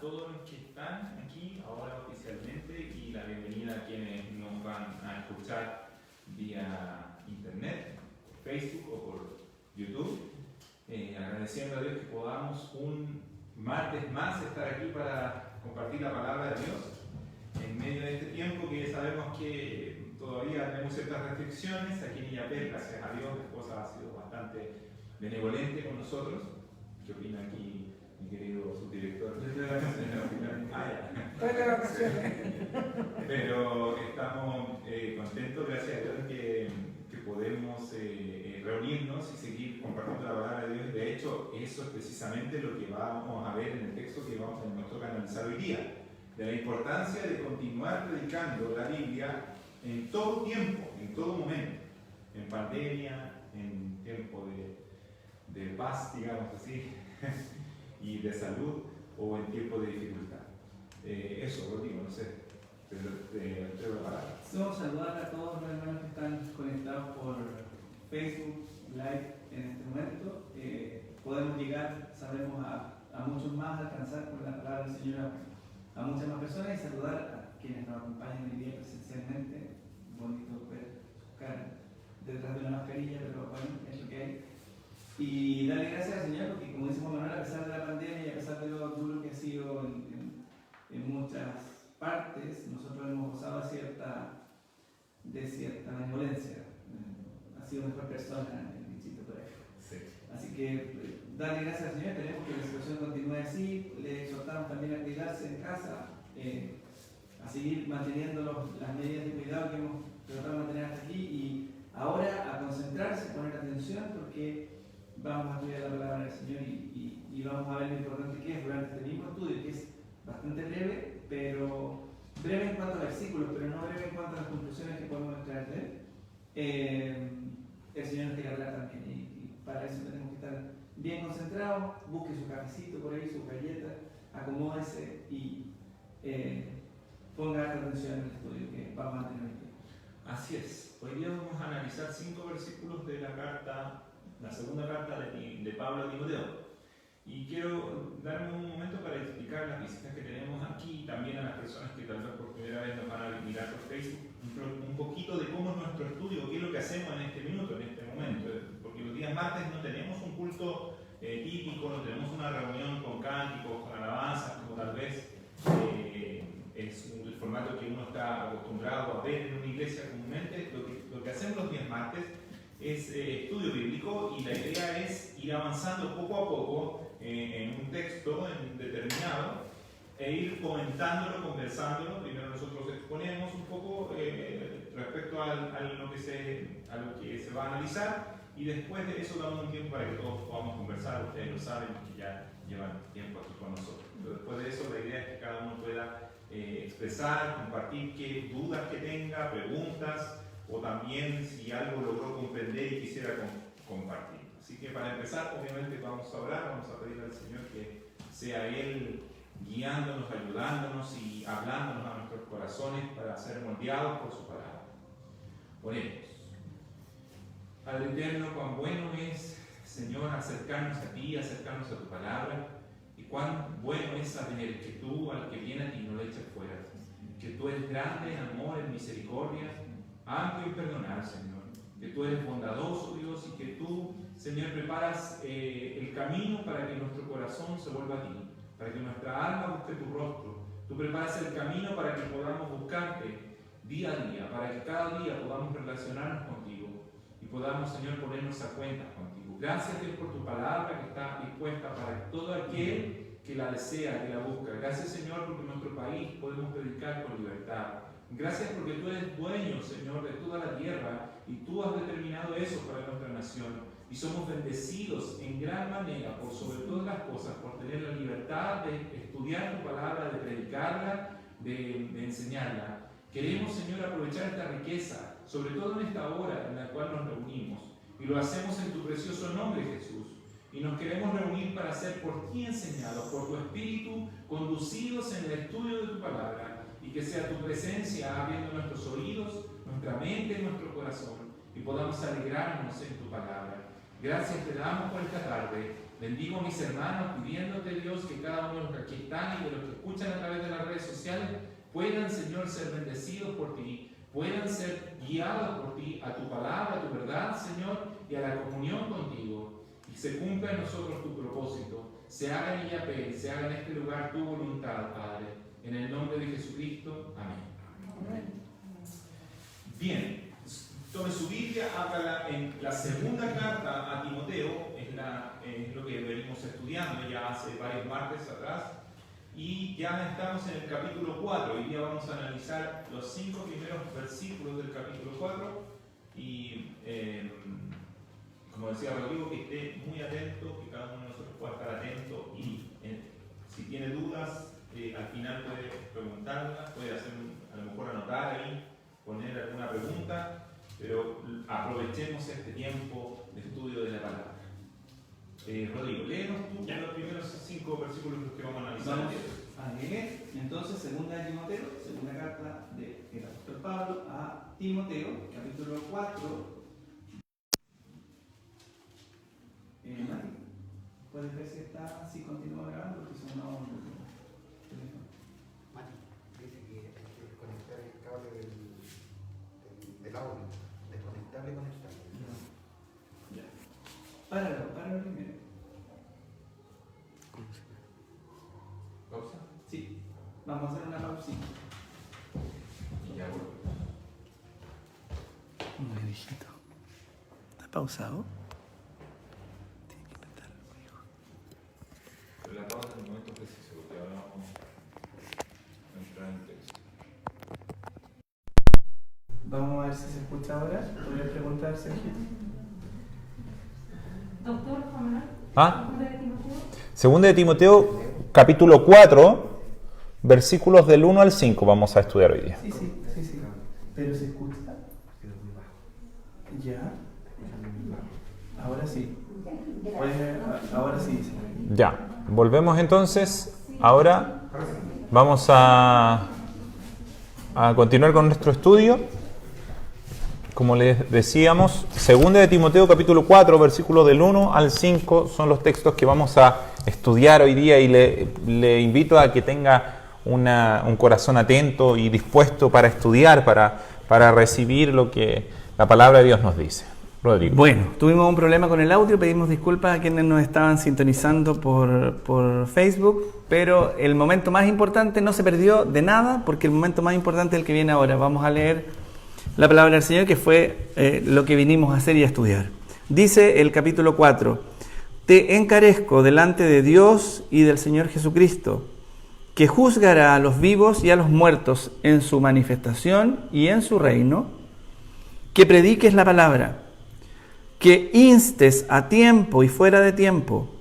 todos los que están aquí ahora oficialmente y la bienvenida a quienes nos van a escuchar vía internet, por Facebook o por YouTube. Agradeciendo a Dios que podamos un martes más estar aquí para compartir la palabra de Dios en medio de este tiempo que sabemos que todavía tenemos ciertas restricciones. Aquí en Illapel, gracias a Dios, la esposa ha sido bastante benevolente con nosotros. ¿Qué opina aquí mi querido subdirector? Pero estamos contentos, gracias a Dios, que podemos reunirnos y seguir compartiendo la palabra de Dios. De hecho, eso es precisamente lo que vamos a ver en el texto que nos toca analizar hoy día, de la importancia de continuar predicando la Biblia en todo tiempo, en todo momento, en pandemia, en tiempo de paz, digamos así, y de salud, o en tiempo de dificultad. Eso, Rodrigo, no sé, te entrego la palabra. Quiero saludar a todos los hermanos que están conectados por Facebook Live en este momento. Podemos llegar, sabemos, a muchos más, alcanzar con la palabra del Señor a muchas más personas, y saludar a quienes nos acompañan hoy día presencialmente. Bonito ver sus caras detrás de una mascarilla, pero bueno, es lo que hay. Y darle gracias al Señor porque, como dice Juan Manuel, a pesar de la pandemia y a pesar de lo duro que ha sido en muchas partes, nosotros hemos gozado de cierta benevolencia. Ha sido mejor persona el bichito por ahí. Sí. Así que darle gracias al Señor. Esperemos que la situación continúe así. Le exhortamos también a cuidarse en casa, a seguir manteniendo las medidas de cuidado que hemos tratado de mantener hasta aquí, y ahora a concentrarse, a poner atención, porque vamos a estudiar la palabra del Señor y vamos a ver lo importante que es durante este mismo estudio, que es bastante breve, pero breve en cuanto a versículos, pero no breve en cuanto a las conclusiones que podemos extraer de él. El Señor nos quiere hablar también, y para eso tenemos que estar bien concentrados. Busque su cafecito por ahí, su galleta, acomódese y ponga atención en el estudio que vamos a tener aquí. Así es. Hoy día vamos a analizar 5 versículos de la segunda carta de Pablo a Timoteo. Y quiero darme un momento para explicar las visitas que tenemos aquí, y también a las personas que tal vez por primera vez nos van a mirar por Facebook, un poquito de cómo es nuestro estudio, qué es lo que hacemos en este minuto, en este momento. Porque los días martes no tenemos un culto típico, no tenemos una reunión con cánticos, con alabanzas, como tal vez es el formato que uno está acostumbrado a ver en una iglesia comúnmente. Lo que hacemos los días martes es estudio bíblico, y la idea es ir avanzando poco a poco en un texto determinado e ir comentándolo, conversándolo. Primero nosotros exponemos un poco respecto a lo que se va a analizar, y después de eso damos un tiempo para que todos podamos conversar. Ustedes lo saben, que ya llevan tiempo aquí con nosotros. Pero después de eso, la idea es que cada uno pueda expresar, compartir qué dudas que tenga, preguntas, o también si algo logró comprender y quisiera compartir. Así que para empezar, obviamente vamos a orar, vamos a pedir al Señor que sea Él guiándonos, ayudándonos y hablándonos a nuestros corazones para ser moldeados por su palabra. Oremos. Padre eterno, cuán bueno es, Señor, acercarnos a ti, acercarnos a tu palabra, y cuán bueno es saber que tú, al que viene a ti, no le echas fuera, que tú eres grande en amor, en misericordia, amplio en perdonar, Señor, que tú eres bondadoso, Dios, y que tú, Señor, preparas el camino para que nuestro corazón se vuelva a ti, para que nuestra alma busque tu rostro. Tú preparas el camino para que podamos buscarte día a día, para que cada día podamos relacionarnos contigo y podamos, Señor, ponernos a cuentas contigo. Gracias, Dios, por tu palabra que está dispuesta para todo aquel que la desea, que la busca. Gracias, Señor, porque en nuestro país podemos predicar con libertad. Gracias porque tú eres dueño, Señor, de toda la tierra, y tú has determinado eso para nuestra nación. Y somos bendecidos en gran manera, por sobre todas las cosas, por tener la libertad de estudiar tu palabra, de predicarla, de enseñarla. Queremos, Señor, aprovechar esta riqueza, sobre todo en esta hora en la cual nos reunimos. Y lo hacemos en tu precioso nombre, Jesús. Y nos queremos reunir para ser por ti enseñados, por tu Espíritu, conducidos en el estudio de tu palabra, y que sea tu presencia abriendo nuestros oídos, nuestra mente y nuestro corazón, y podamos alegrarnos en tu palabra. Gracias te damos por esta tarde, Bendigo a mis hermanos pidiéndote, Dios, que cada uno de los que aquí están y de los que escuchan a través de las redes sociales puedan, Señor, ser bendecidos por ti, puedan ser guiados por ti a tu palabra, a tu verdad, Señor, y a la comunión contigo. Y se cumpla en nosotros tu propósito. Se haga en Illapel, se haga en este lugar tu voluntad, Padre. En el nombre de Jesucristo. Amén. Bien, tome su Biblia, ábrala en la segunda carta a Timoteo, es lo que venimos estudiando ya hace varios martes atrás, y ya estamos en el capítulo 4. Hoy día vamos a analizar los 5 primeros versículos del capítulo 4, y como decía Rodrigo, que esté muy atento, que cada uno de nosotros pueda estar atento, y si tiene dudas, al final puede preguntarlas, puede hacer, a lo mejor anotar ahí, poner alguna pregunta, pero aprovechemos este tiempo de estudio de la palabra. Rodrigo, léenos tú los primeros 5 versículos que vamos a analizar. Vamos a leer entonces segunda de Timoteo, segunda carta del apóstol Pablo a Timoteo, capítulo 4. Mati, ¿puedes ver si continúa grabando? Porque si no, Mati, dice que hay que conectar el cable del audio, desconectable y conectable. Ya. Páralo primero. ¿Pausa? Sí, vamos a hacer una pausita. Y ya vuelvo. Muy viejito. ¿Está pausado? Tiene que inventar algo, hijo. Pero la pausa en el momento preciso, porque ahora vamos a entrar en texto. Vamos a ver si se escucha ahora. ¿Podrías preguntar, Sergio? Doctor Juan Manuel. Segunda de Timoteo, capítulo 4, versículos del 1 al 5 vamos a estudiar hoy día. Sí. ¿Pero se escucha? Ya. Ahora sí. Ahora sí. Ya, volvemos entonces. Ahora vamos a continuar con nuestro estudio. Como les decíamos, segunda de Timoteo capítulo 4, versículos del 1 al 5 son los textos que vamos a estudiar hoy día, y le invito a que tenga un corazón atento y dispuesto para estudiar, para recibir lo que la palabra de Dios nos dice. Rodrigo. Bueno, tuvimos un problema con el audio, pedimos disculpas a quienes nos estaban sintonizando por Facebook, pero el momento más importante no se perdió de nada, porque el momento más importante es el que viene ahora. Vamos a leer la palabra del Señor, que fue lo que vinimos a hacer y a estudiar. Dice el capítulo 4: Te encarezco delante de Dios y del Señor Jesucristo, que juzgará a los vivos y a los muertos en su manifestación y en su reino, que prediques la palabra, que instes a tiempo y fuera de tiempo,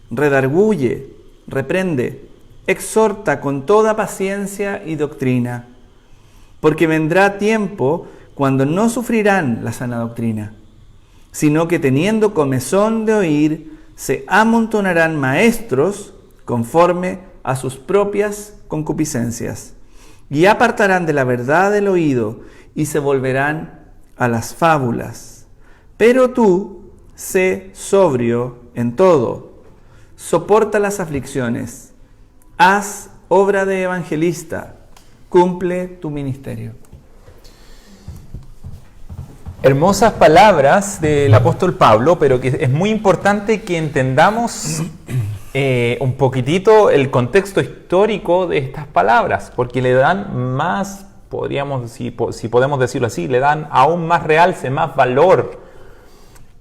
redarguye, reprende, exhorta con toda paciencia y doctrina, porque vendrá tiempo cuando no sufrirán la sana doctrina, sino que teniendo comezón de oír, se amontonarán maestros conforme a sus propias concupiscencias, y apartarán de la verdad el oído, y se volverán a las fábulas. Pero tú, sé sobrio en todo, soporta las aflicciones, haz obra de evangelista, cumple tu ministerio. Hermosas palabras del apóstol Pablo, pero que es muy importante que entendamos un poquitito el contexto histórico de estas palabras, porque le dan más, podríamos, si podemos decirlo así, le dan aún más realce, más valor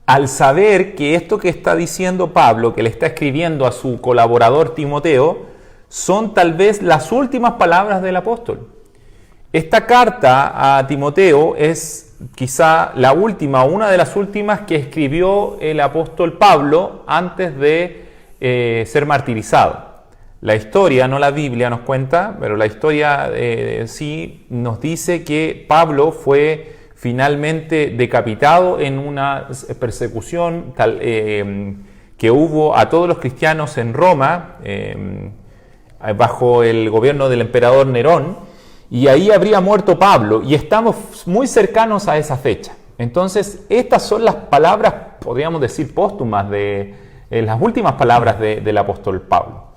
al saber que esto que está diciendo Pablo, que le está escribiendo a su colaborador Timoteo, son tal vez las últimas palabras del apóstol. Esta carta a Timoteo es quizá la última, una de las últimas que escribió el apóstol Pablo antes de ser martirizado. La historia, no la Biblia nos cuenta, pero la historia sí nos dice que Pablo fue finalmente decapitado en una persecución que hubo a todos los cristianos en Roma, bajo el gobierno del emperador Nerón, y ahí habría muerto Pablo, y estamos muy cercanos a esa fecha. Entonces, estas son las palabras, podríamos decir, póstumas de las últimas palabras del apóstol Pablo.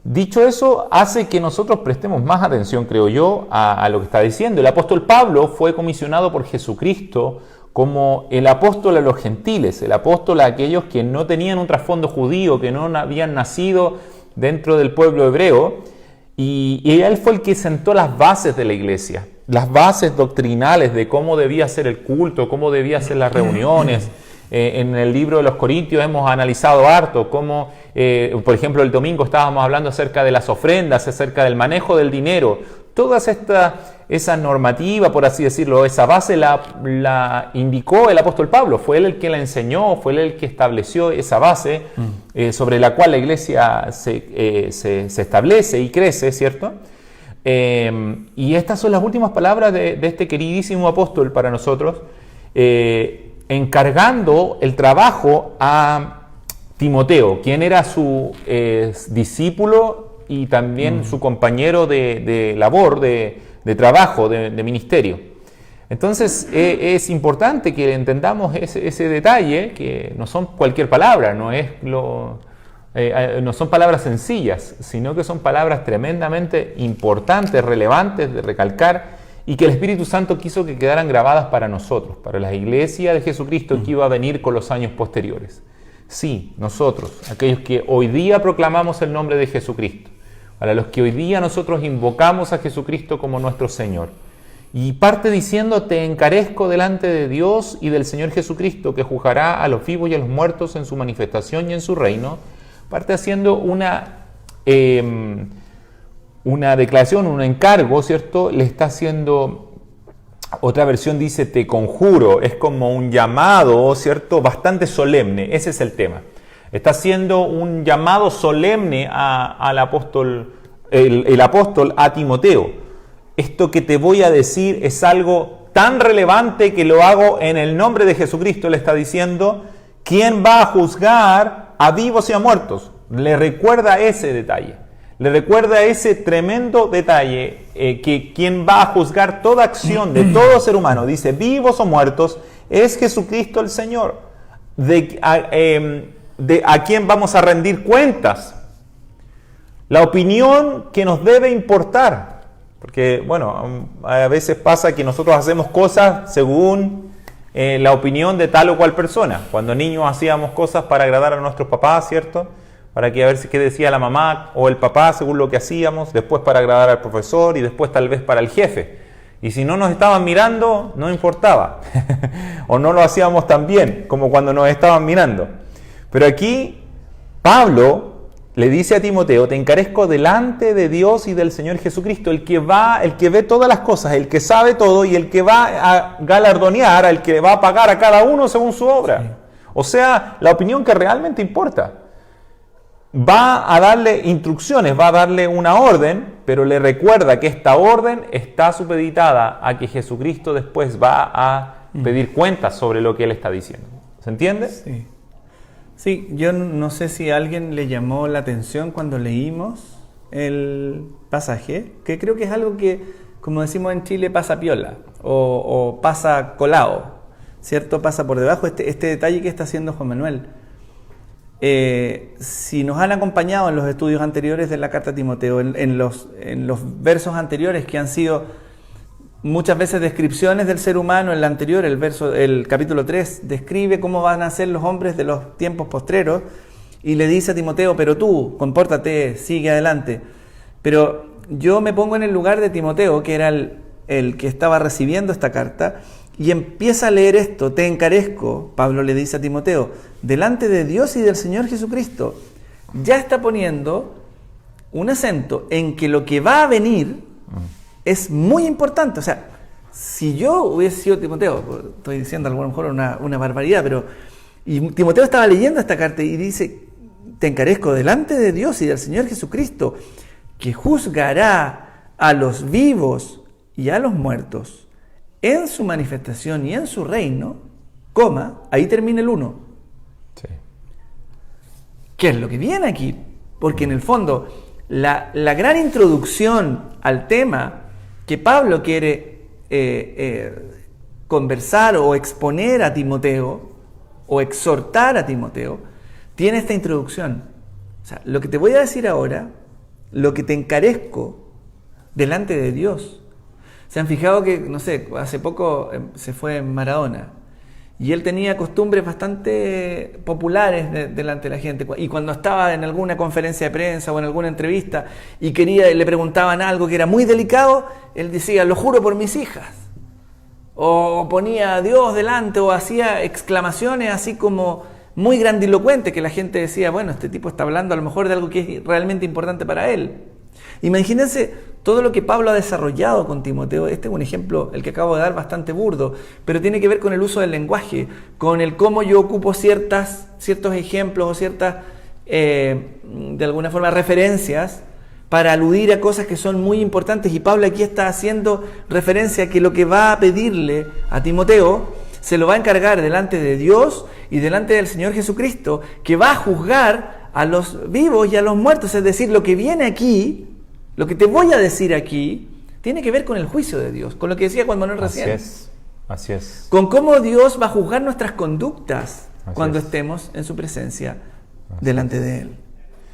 Dicho eso, hace que nosotros prestemos más atención, creo yo, a lo que está diciendo. El apóstol Pablo fue comisionado por Jesucristo como el apóstol a los gentiles, el apóstol a aquellos que no tenían un trasfondo judío, que no habían nacido dentro del pueblo hebreo, y él fue el que sentó las bases de la iglesia, las bases doctrinales de cómo debía ser el culto, cómo debía ser las reuniones. En el libro de los Corintios hemos analizado harto cómo, por ejemplo, el domingo estábamos hablando acerca de las ofrendas, acerca del manejo del dinero. Toda esa normativa, por así decirlo, esa base la indicó el apóstol Pablo. Fue él el que la enseñó, fue él el que estableció esa base sobre la cual la iglesia se establece y crece, ¿cierto? Y estas son las últimas palabras de este queridísimo apóstol para nosotros, encargando el trabajo a Timoteo, quien era su discípulo y también su compañero de labor, de trabajo, de ministerio. Entonces es importante que entendamos ese detalle, que no son cualquier palabra, no son palabras sencillas, sino que son palabras tremendamente importantes, relevantes de recalcar, y que el Espíritu Santo quiso que quedaran grabadas para nosotros, para la iglesia de Jesucristo que iba a venir con los años posteriores. Sí, nosotros, aquellos que hoy día proclamamos el nombre de Jesucristo, para los que hoy día nosotros invocamos a Jesucristo como nuestro Señor. Y parte diciendo: te encarezco delante de Dios y del Señor Jesucristo, que juzgará a los vivos y a los muertos en su manifestación y en su reino. Parte haciendo una declaración, un encargo, ¿cierto? Le está haciendo, otra versión dice te conjuro, es como un llamado, ¿cierto? Bastante solemne, ese es el tema. Está haciendo un llamado solemne al apóstol, el apóstol a Timoteo. Esto que te voy a decir es algo tan relevante que lo hago en el nombre de Jesucristo, le está diciendo. ¿Quién va a juzgar a vivos y a muertos? Le recuerda ese detalle. Le recuerda ese tremendo detalle, que quien va a juzgar toda acción de todo ser humano, dice vivos o muertos, es Jesucristo el Señor. A quién vamos a rendir cuentas. La opinión que nos debe importar. Porque, bueno, a veces pasa que nosotros hacemos cosas según la opinión de tal o cual persona. Cuando niños hacíamos cosas para agradar a nuestros papás, ¿cierto? Para que a ver qué decía la mamá o el papá según lo que hacíamos, después para agradar al profesor y después tal vez para el jefe. Y si no nos estaban mirando, no importaba. O no lo hacíamos tan bien como cuando nos estaban mirando. Pero aquí Pablo le dice a Timoteo: te encarezco delante de Dios y del Señor Jesucristo, el que ve todas las cosas, el que sabe todo y el que va a galardonear, el que va a pagar a cada uno según su obra. Sí. O sea, la opinión que realmente importa. Va a darle instrucciones, va a darle una orden, pero le recuerda que esta orden está supeditada a que Jesucristo después va a pedir cuentas sobre lo que él está diciendo. ¿Se entiende? Sí. Sí, yo no sé si a alguien le llamó la atención cuando leímos el pasaje, que creo que es algo que, como decimos en Chile, pasa piola o pasa colado, ¿cierto? Pasa por debajo este detalle que está haciendo Juan Manuel. Si nos han acompañado en los estudios anteriores de la carta a Timoteo, en los versos anteriores, que han sido muchas veces descripciones del ser humano, en la anterior, el capítulo 3, describe cómo van a ser los hombres de los tiempos postreros, y le dice a Timoteo: pero tú, compórtate, sigue adelante. Pero yo me pongo en el lugar de Timoteo, que era el que estaba recibiendo esta carta, y empieza a leer esto: te encarezco, Pablo le dice a Timoteo, delante de Dios y del Señor Jesucristo. Ya está poniendo un acento en que lo que va a venir es muy importante. O sea, si yo hubiese sido Timoteo, estoy diciendo a lo mejor una barbaridad, y Timoteo estaba leyendo esta carta y dice: te encarezco delante de Dios y del Señor Jesucristo, que juzgará a los vivos y a los muertos en su manifestación y en su reino, ahí termina el 1. Sí. ¿Qué es lo que viene aquí? Porque en el fondo, la gran introducción al tema que Pablo quiere conversar o exponer a Timoteo, o exhortar a Timoteo, tiene esta introducción. O sea, lo que te voy a decir ahora, lo que te encarezco delante de Dios. ¿Se han fijado que, no sé, hace poco se fue Maradona? Y él tenía costumbres bastante populares delante de la gente. Y cuando estaba en alguna conferencia de prensa o en alguna entrevista y le preguntaban algo que era muy delicado, él decía, lo juro por mis hijas. O ponía a Dios delante o hacía exclamaciones así como muy grandilocuentes que la gente decía, bueno, este tipo está hablando a lo mejor de algo que es realmente importante para él. Imagínense todo lo que Pablo ha desarrollado con Timoteo. Este es un ejemplo, el que acabo de dar, bastante burdo, pero tiene que ver con el uso del lenguaje, con el cómo yo ocupo ciertos ejemplos o ciertas, de alguna forma, referencias para aludir a cosas que son muy importantes. Y Pablo aquí está haciendo referencia a que lo que va a pedirle a Timoteo se lo va a encargar delante de Dios y delante del Señor Jesucristo, que va a juzgar a los vivos y a los muertos. Es decir, lo que viene aquí, lo que te voy a decir aquí, tiene que ver con el juicio de Dios, con lo que decía Juan Manuel recién. Así es. Con cómo Dios va a juzgar nuestras conductas cuando estemos en su presencia delante de Él.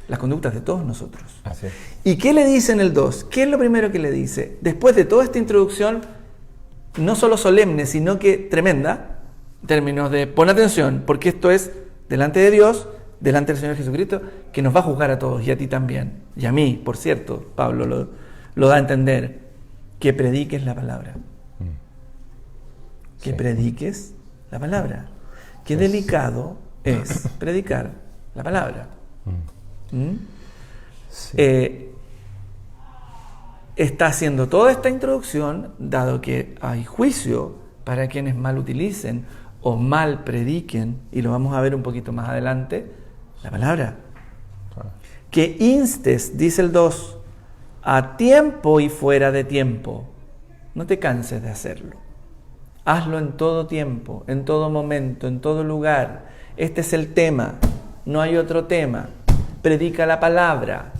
Las conductas de todos nosotros. Así es. ¿Y qué le dice en el 2? ¿Qué es lo primero que le dice? Después de toda esta introducción, no solo solemne, sino que tremenda, en términos de pon atención, porque esto es delante de Dios, delante del Señor Jesucristo, que nos va a juzgar a todos y a ti también. Y a mí, por cierto, Pablo lo da a entender, que prediques la palabra. Que prediques la palabra. Qué delicado es predicar la palabra. Está haciendo toda esta introducción, dado que hay juicio para quienes mal utilicen o mal prediquen, y lo vamos a ver un poquito más adelante, la palabra. Que instes, dice el 2, a tiempo y fuera de tiempo. No te canses de hacerlo. Hazlo en todo tiempo, en todo momento, en todo lugar. Este es el tema, no hay otro tema. Predica la palabra.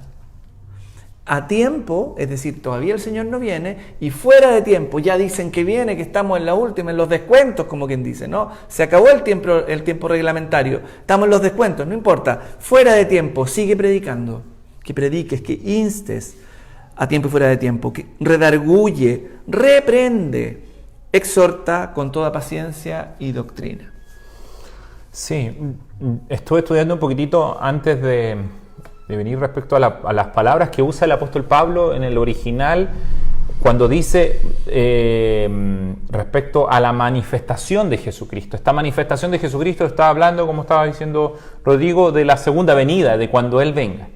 A tiempo, es decir, todavía el Señor no viene, y fuera de tiempo, ya dicen que viene, que estamos en la última, en los descuentos, como quien dice, ¿no? Se acabó el tiempo reglamentario, estamos en los descuentos, no importa. Fuera de tiempo, sigue predicando. Que prediques, que instes a tiempo y fuera de tiempo, que redarguye, reprende, exhorta con toda paciencia y doctrina. Sí, estuve estudiando un poquitito antes de venir respecto a las palabras que usa el apóstol Pablo en el original cuando dice respecto a la manifestación de Jesucristo. Esta manifestación de Jesucristo está hablando, como estaba diciendo Rodrigo, de la segunda venida, de cuando Él venga.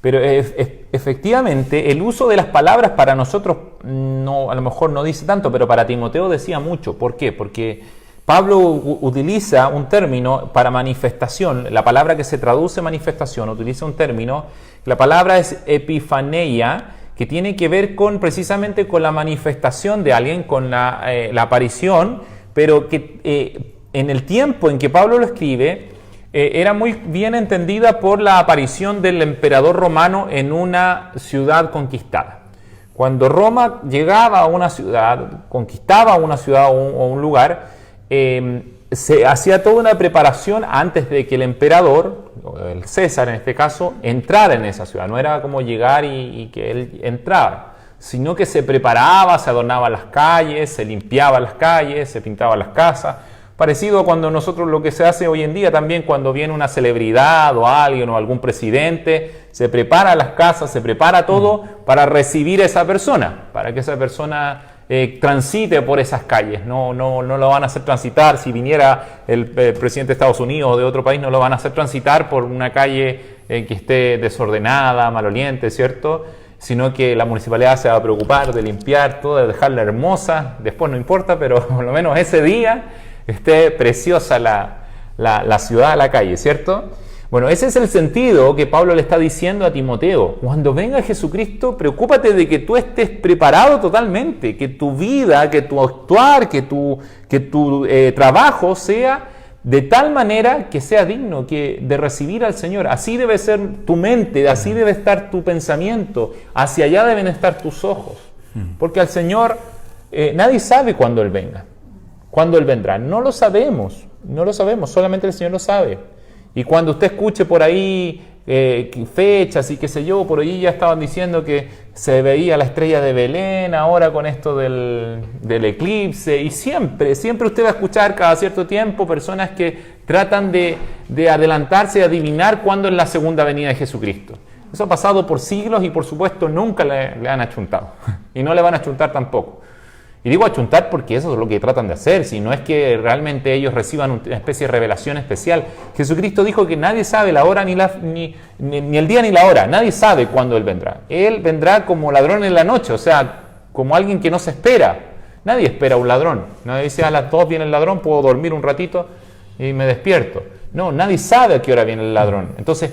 Pero efectivamente el uso de las palabras para nosotros no, a lo mejor no dice tanto, pero para Timoteo decía mucho. ¿Por qué? Porque Pablo utiliza un término para manifestación. La palabra que se traduce manifestación utiliza un término. La palabra es epifaneia, que tiene que ver precisamente con la manifestación de alguien, con la aparición, pero que en el tiempo en que Pablo lo escribe, era muy bien entendida por la aparición del emperador romano en una ciudad conquistada. Cuando Roma llegaba a una ciudad, conquistaba una ciudad o un lugar, se hacía toda una preparación antes de que el emperador, el César en este caso, entrara en esa ciudad. No era como llegar y que él entrara, sino que se preparaba, se adornaba las calles, se limpiaba las calles, se pintaba las casas. Parecido a cuando nosotros lo que se hace hoy en día también cuando viene una celebridad o alguien o algún presidente, se prepara las casas, se prepara todo para recibir a esa persona, para que esa persona transite por esas calles. No lo van a hacer transitar. Si viniera el presidente de Estados Unidos o de otro país, no lo van a hacer transitar por una calle que esté desordenada, maloliente, ¿cierto? Sino que la municipalidad se va a preocupar de limpiar todo, de dejarla hermosa. Después no importa, pero por lo menos ese día esté preciosa la ciudad, la calle, ¿cierto? Bueno, ese es el sentido que Pablo le está diciendo a Timoteo. Cuando venga Jesucristo, preocúpate de que tú estés preparado totalmente, que tu vida, que tu actuar, que tu trabajo sea de tal manera que sea digno de recibir al Señor. Así debe ser tu mente, así debe estar tu pensamiento, hacia allá deben estar tus ojos. Porque al Señor nadie sabe cuándo Él venga. ¿Cuándo Él vendrá? No lo sabemos, solamente el Señor lo sabe. Y cuando usted escuche por ahí fechas y qué sé yo, por ahí ya estaban diciendo que se veía la estrella de Belén ahora con esto del eclipse, y siempre usted va a escuchar cada cierto tiempo personas que tratan de adelantarse y adivinar cuándo es la segunda venida de Jesucristo. Eso ha pasado por siglos y por supuesto nunca le han achuntado y no le van a achuntar tampoco. Y digo achuntar porque eso es lo que tratan de hacer, si no es que realmente ellos reciban una especie de revelación especial. Jesucristo dijo que nadie sabe la hora ni el día ni la hora, nadie sabe cuándo Él vendrá. Él vendrá como ladrón en la noche, o sea, como alguien que no se espera. Nadie espera a un ladrón. Nadie dice a las 2 viene el ladrón, puedo dormir un ratito y me despierto. No, nadie sabe a qué hora viene el ladrón. Entonces,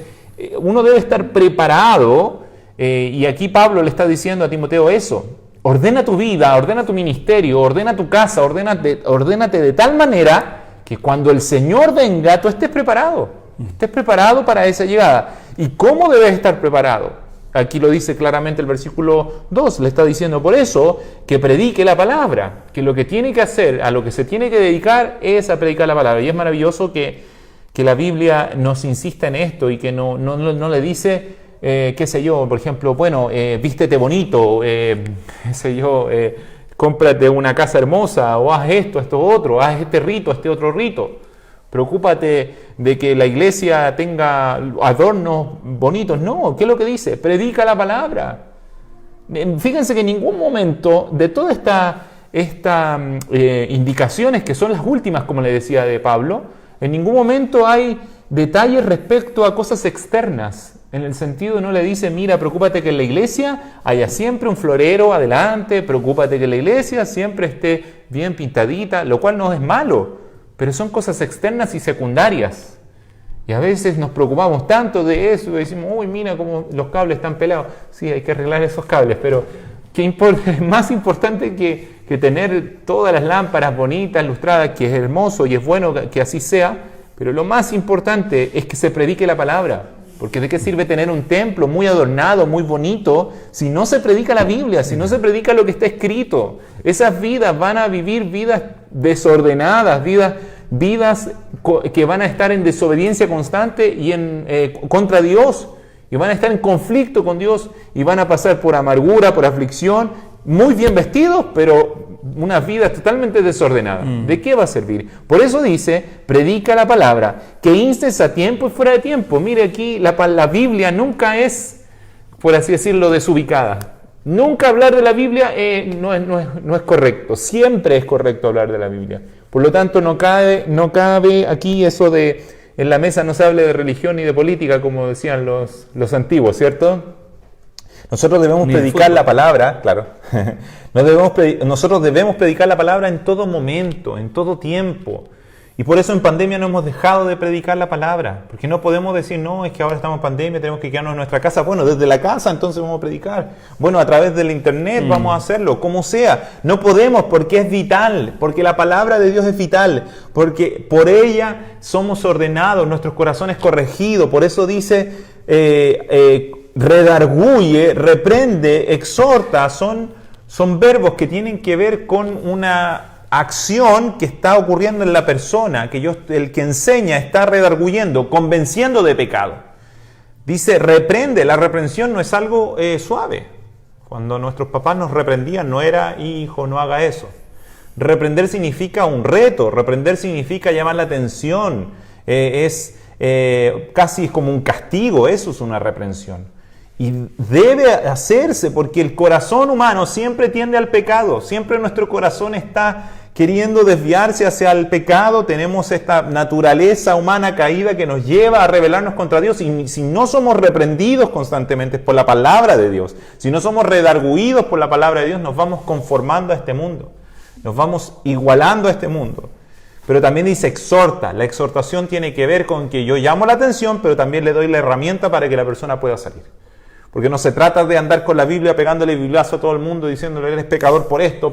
uno debe estar preparado, y aquí Pablo le está diciendo a Timoteo eso. Ordena tu vida, ordena tu ministerio, ordena tu casa, ordénate de tal manera que cuando el Señor venga, tú estés preparado para esa llegada. ¿Y cómo debes estar preparado? Aquí lo dice claramente el versículo 2, le está diciendo por eso que predique la palabra, que lo que tiene que hacer, a lo que se tiene que dedicar es a predicar la palabra. Y es maravilloso que la Biblia nos insista en esto y que no le dice... qué sé yo, por ejemplo, bueno, vístete bonito, qué sé yo, cómprate una casa hermosa, o haz esto otro, haz este rito, este otro rito. Preocúpate de que la iglesia tenga adornos bonitos. No, ¿qué es lo que dice? Predica la palabra. Fíjense que en ningún momento de todas estas indicaciones, que son las últimas, como le decía de Pablo, en ningún momento hay detalles respecto a cosas externas. En el sentido, no le dice, mira, preocúpate que en la iglesia haya siempre un florero adelante, preocúpate que en la iglesia siempre esté bien pintadita, lo cual no es malo, pero son cosas externas y secundarias. Y a veces nos preocupamos tanto de eso, y decimos, uy, mira cómo los cables están pelados. Sí, hay que arreglar esos cables, pero es más importante que tener todas las lámparas bonitas, lustradas, que es hermoso y es bueno que así sea, pero lo más importante es que se predique la palabra. Porque ¿de qué sirve tener un templo muy adornado, muy bonito, si no se predica la Biblia, si no se predica lo que está escrito? Esas vidas van a vivir vidas desordenadas, vidas que van a estar en desobediencia constante y contra Dios, y van a estar en conflicto con Dios, y van a pasar por amargura, por aflicción, muy bien vestidos, pero una vida totalmente desordenada. ¿De qué va a servir? Por eso dice, predica la palabra, que instes a tiempo y fuera de tiempo. Mire aquí, la Biblia nunca es, por así decirlo, desubicada. Nunca hablar de la Biblia no es correcto. Siempre es correcto hablar de la Biblia. Por lo tanto, no cabe aquí eso de, en la mesa no se hable de religión ni de política, como decían los antiguos, ¿cierto? Nosotros debemos predicar la palabra, claro. Nosotros debemos predicar la palabra en todo momento, en todo tiempo. Y por eso en pandemia no hemos dejado de predicar la palabra. Porque no podemos decir, no, es que ahora estamos en pandemia, tenemos que quedarnos en nuestra casa. Bueno, desde la casa entonces vamos a predicar. Bueno, a través del internet vamos a hacerlo, como sea. No podemos porque es vital, porque la palabra de Dios es vital, porque por ella somos ordenados, nuestros corazones corregidos. Por eso dice... redarguye, reprende, exhorta, son verbos que tienen que ver con una acción que está ocurriendo en la persona, que el que enseña está redarguyendo, convenciendo de pecado. Dice, reprende, la reprensión no es algo suave. Cuando nuestros papás nos reprendían, no era, hijo, no haga eso. Reprender significa un reto, reprender significa llamar la atención, casi como un castigo, eso es una reprensión. Y debe hacerse porque el corazón humano siempre tiende al pecado, siempre nuestro corazón está queriendo desviarse hacia el pecado, tenemos esta naturaleza humana caída que nos lleva a rebelarnos contra Dios, y si no somos reprendidos constantemente por la palabra de Dios, si no somos redarguidos por la palabra de Dios, nos vamos conformando a este mundo, nos vamos igualando a este mundo. Pero también dice exhorta, la exhortación tiene que ver con que yo llamo la atención, pero también le doy la herramienta para que la persona pueda salir. Porque no se trata de andar con la Biblia pegándole bibliazo a todo el mundo diciéndole eres pecador por esto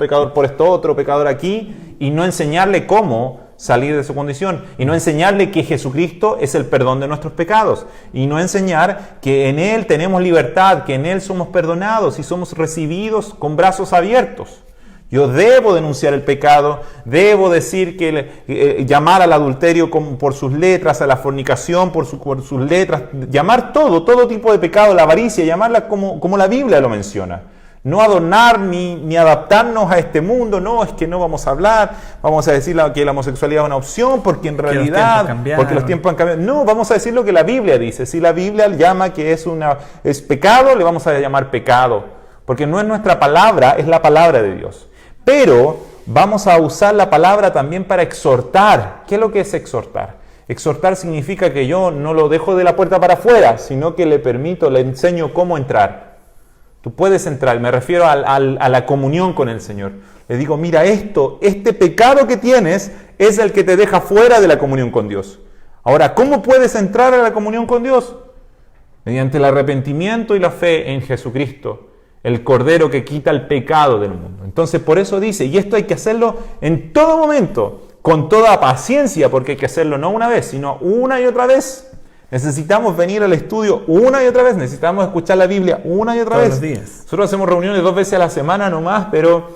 otro, pecador aquí, y no enseñarle cómo salir de su condición, y no enseñarle que Jesucristo es el perdón de nuestros pecados, y no enseñar que en Él tenemos libertad, que en Él somos perdonados y somos recibidos con brazos abiertos. Yo debo denunciar el pecado, debo decir que llamar al adulterio por sus letras, a la fornicación por sus letras, llamar todo tipo de pecado, la avaricia, llamarla como la Biblia lo menciona. No adornar ni adaptarnos a este mundo, no, es que no vamos a hablar, vamos a decir que la homosexualidad es una opción, porque en realidad, porque los tiempos han cambiado. No, vamos a decir lo que la Biblia dice. Si la Biblia llama que es pecado, le vamos a llamar pecado, porque no es nuestra palabra, es la palabra de Dios. Pero vamos a usar la palabra también para exhortar. ¿Qué es lo que es exhortar? Exhortar significa que yo no lo dejo de la puerta para afuera, sino que le enseño cómo entrar. Tú puedes entrar, me refiero a la comunión con el Señor. Le digo, mira, este pecado que tienes es el que te deja fuera de la comunión con Dios. Ahora, ¿cómo puedes entrar a la comunión con Dios? Mediante el arrepentimiento y la fe en Jesucristo, el Cordero que quita el pecado del mundo. Entonces, por eso dice, y esto hay que hacerlo en todo momento, con toda paciencia, porque hay que hacerlo no una vez, sino una y otra vez. Necesitamos venir al estudio una y otra vez, necesitamos escuchar la Biblia una y otra vez. Todos los días. Nosotros hacemos reuniones 2 veces a la semana nomás, pero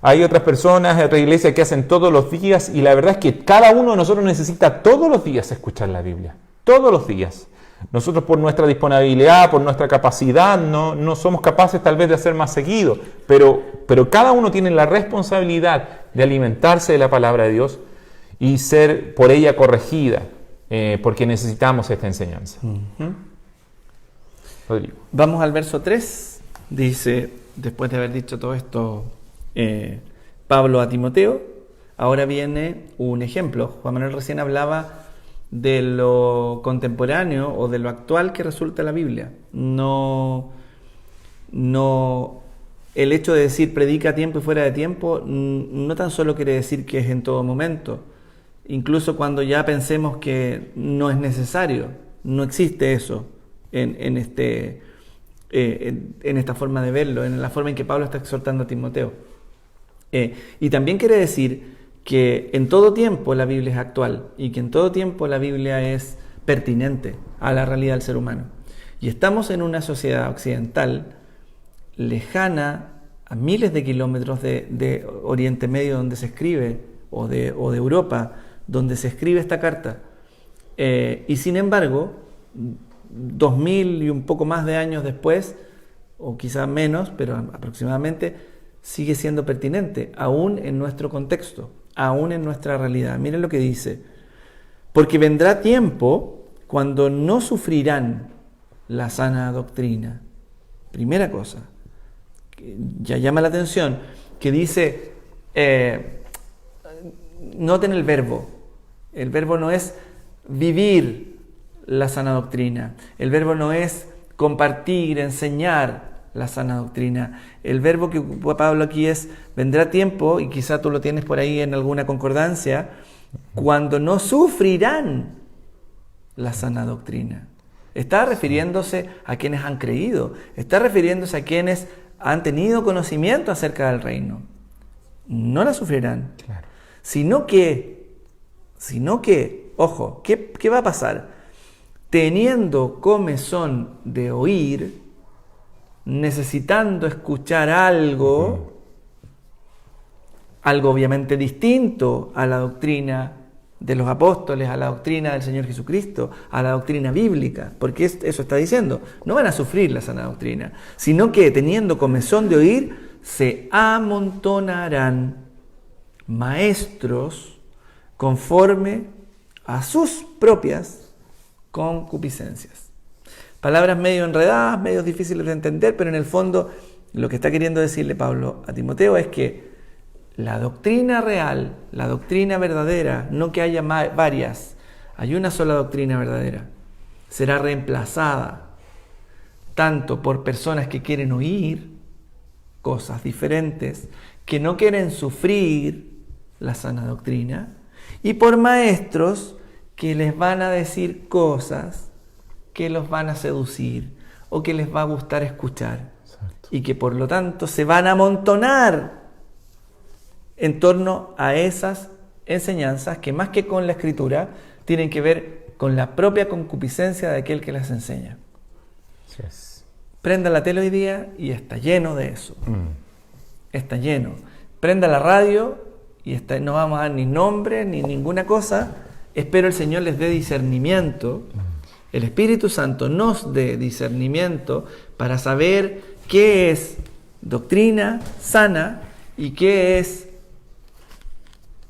hay otras personas, otras iglesias que hacen todos los días, y la verdad es que cada uno de nosotros necesita todos los días escuchar la Biblia. Todos los días. Nosotros por nuestra disponibilidad, por nuestra capacidad, no somos capaces tal vez de hacer más seguido, pero cada uno tiene la responsabilidad de alimentarse de la palabra de Dios y ser por ella corregida. Porque necesitamos esta enseñanza. Rodrigo. Vamos al verso 3. Dice, después de haber dicho todo esto, Pablo a Timoteo, ahora viene un ejemplo. Juan Manuel recién hablaba de lo contemporáneo o de lo actual que resulta la Biblia. No el hecho de decir predica a tiempo y fuera de tiempo, no tan solo quiere decir que es en todo momento. Incluso cuando ya pensemos que no es necesario, no existe eso en esta forma de verlo, en la forma en que Pablo está exhortando a Timoteo. Y también quiere decir que en todo tiempo la Biblia es actual y que en todo tiempo la Biblia es pertinente a la realidad del ser humano. Y estamos en una sociedad occidental lejana a miles de kilómetros de Oriente Medio donde se escribe, o de Europa, donde se escribe esta carta. Y sin embargo, 2000 y un poco más de años después, o quizás menos, pero aproximadamente, sigue siendo pertinente, aún en nuestro contexto, aún en nuestra realidad. Miren lo que dice: porque vendrá tiempo cuando no sufrirán la sana doctrina. Primera cosa, que ya llama la atención, que dice, noten el verbo. El verbo no es vivir la sana doctrina. El verbo no es compartir, enseñar la sana doctrina. El verbo que ocupa Pablo aquí es vendrá tiempo, y quizá tú lo tienes por ahí en alguna concordancia, cuando no sufrirán la sana doctrina. Está refiriéndose a quienes han creído. Está refiriéndose a quienes han tenido conocimiento acerca del reino. No la sufrirán. Claro. Sino que, ojo, ¿qué va a pasar? Teniendo comezón de oír, necesitando escuchar algo obviamente distinto a la doctrina de los apóstoles, a la doctrina del Señor Jesucristo, a la doctrina bíblica, porque eso está diciendo, no van a sufrir la sana doctrina, sino que teniendo comezón de oír, se amontonarán maestros conforme a sus propias concupiscencias. Palabras medio enredadas, medio difíciles de entender, pero en el fondo lo que está queriendo decirle Pablo a Timoteo es que la doctrina real, la doctrina verdadera, no que haya varias, hay una sola doctrina verdadera, será reemplazada tanto por personas que quieren oír cosas diferentes, que no quieren sufrir la sana doctrina, y por maestros que les van a decir cosas que los van a seducir o que les va a gustar escuchar. Exacto. Y que por lo tanto se van a amontonar en torno a esas enseñanzas que más que con la Escritura tienen que ver con la propia concupiscencia de aquel que las enseña. Yes. Prenda la tele hoy día y está lleno de eso. Está lleno. prenda la radio y no vamos a dar ni nombre ni ninguna cosa. Espero el Señor les dé discernimiento. El Espíritu Santo nos dé discernimiento para saber qué es doctrina sana y qué es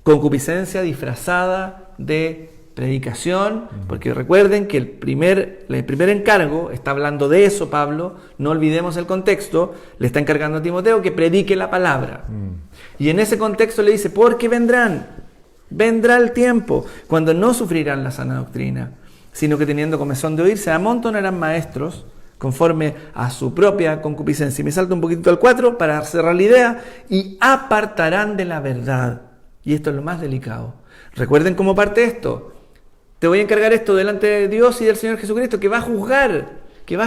concupiscencia disfrazada de predicación, porque recuerden que el primer encargo, está hablando de eso Pablo, no olvidemos el contexto, le está encargando a Timoteo que predique la palabra. Y en ese contexto le dice, porque vendrá el tiempo cuando no sufrirán la sana doctrina, sino que teniendo comezón de oír, se amontonarán maestros conforme a su propia concupiscencia. Y me salto un poquito al 4 para cerrar la idea, y apartarán de la verdad. Y esto es lo más delicado. Recuerden cómo parte esto. Te voy a encargar esto delante de Dios y del Señor Jesucristo, que va a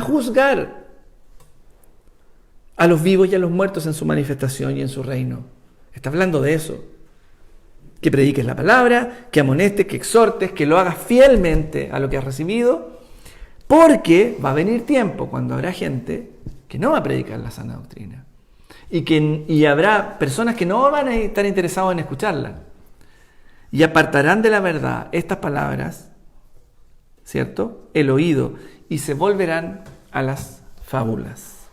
juzgar a los vivos y a los muertos en su manifestación y en su reino. Está hablando de eso. Que prediques la palabra, que amonestes, que exhortes, que lo hagas fielmente a lo que has recibido, porque va a venir tiempo cuando habrá gente que no va a predicar la sana doctrina. Y habrá personas que no van a estar interesados en escucharla. Y apartarán de la verdad estas palabras, ¿cierto? El oído, y se volverán a las fábulas.